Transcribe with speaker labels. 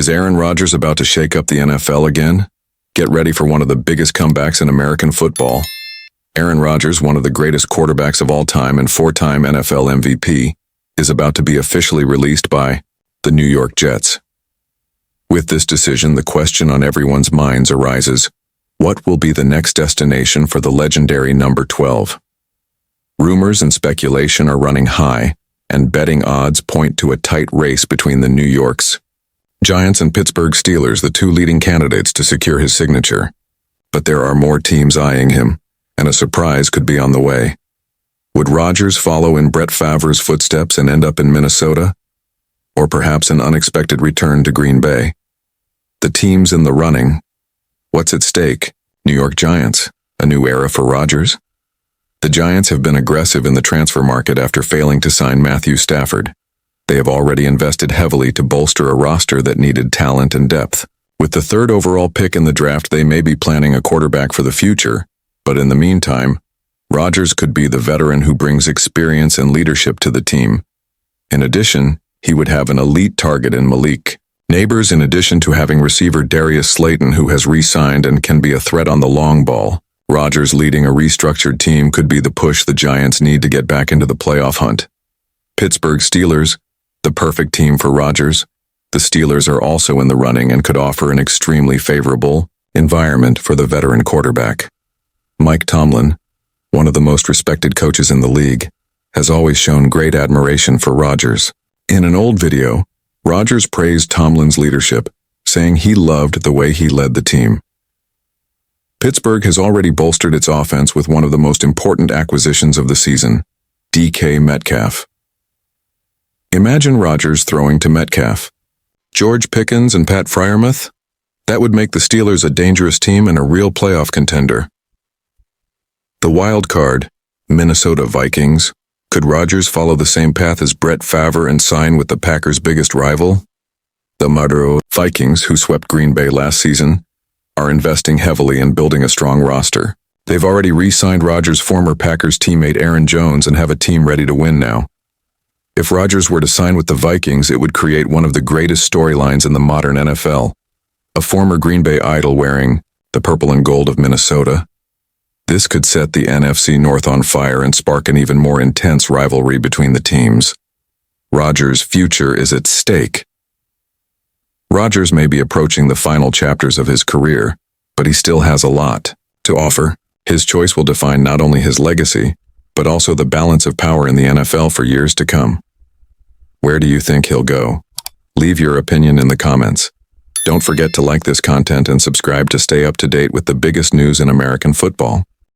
Speaker 1: Is Aaron Rodgers about to shake up the NFL again? Get ready for one of the biggest comebacks in American football. Aaron Rodgers, one of the greatest quarterbacks of all time and four-time NFL MVP, is about to be officially released by the New York Jets. With this decision, the question on everyone's minds arises: what will be the next destination for the legendary number 12? Rumors and speculation are running high, and betting odds point to a tight race between the New York's Giants and Pittsburgh Steelers, the two leading candidates to secure his signature. But there are more teams eyeing him, and a surprise could be on the way. Would Rodgers follow in Brett Favre's footsteps and end up in Minnesota? Or perhaps an unexpected return to Green Bay? The teams in the running. What's at stake? New York Giants. A new era for Rodgers? The Giants have been aggressive in the transfer market after failing to sign Matthew Stafford. They have already invested heavily to bolster a roster that needed talent and depth. With the third overall pick in the draft, they may be planning a quarterback for the future, but in the meantime, Rodgers could be the veteran who brings experience and leadership to the team. In addition, he would have an elite target in Malik Neighbors, in addition to having receiver Darius Slayton, who has re-signed and can be a threat on the long ball. Rodgers leading a restructured team could be the push the Giants need to get back into the playoff hunt. Pittsburgh Steelers, the perfect team for Rodgers. The Steelers are also in the running and could offer an extremely favorable environment for the veteran quarterback. Mike Tomlin, one of the most respected coaches in the league, has always shown great admiration for Rodgers. In an old video, Rodgers praised Tomlin's leadership, saying he loved the way he led the team. Pittsburgh has already bolstered its offense with one of the most important acquisitions of the season, DK Metcalf. Imagine Rodgers throwing to Metcalf, George Pickens and Pat Freiermuth. That would make the Steelers a dangerous team and a real playoff contender. The wild card, Minnesota Vikings. Could Rodgers follow the same path as Brett Favre and sign with the Packers' biggest rival? The Maduro Vikings, who swept Green Bay last season, are investing heavily in building a strong roster. They've already re-signed Rodgers' former Packers teammate Aaron Jones and have a team ready to win now. If Rodgers were to sign with the Vikings, it would create one of the greatest storylines in the modern NFL. A former Green Bay idol wearing the purple and gold of Minnesota. This could set the NFC North on fire and spark an even more intense rivalry between the teams. Rodgers' future is at stake. Rodgers may be approaching the final chapters of his career, but he still has a lot to offer. His choice will define not only his legacy, but also the balance of power in the NFL for years to come. Where do you think he'll go? Leave your opinion in the comments. Don't forget to like this content and subscribe to stay up to date with the biggest news in American football.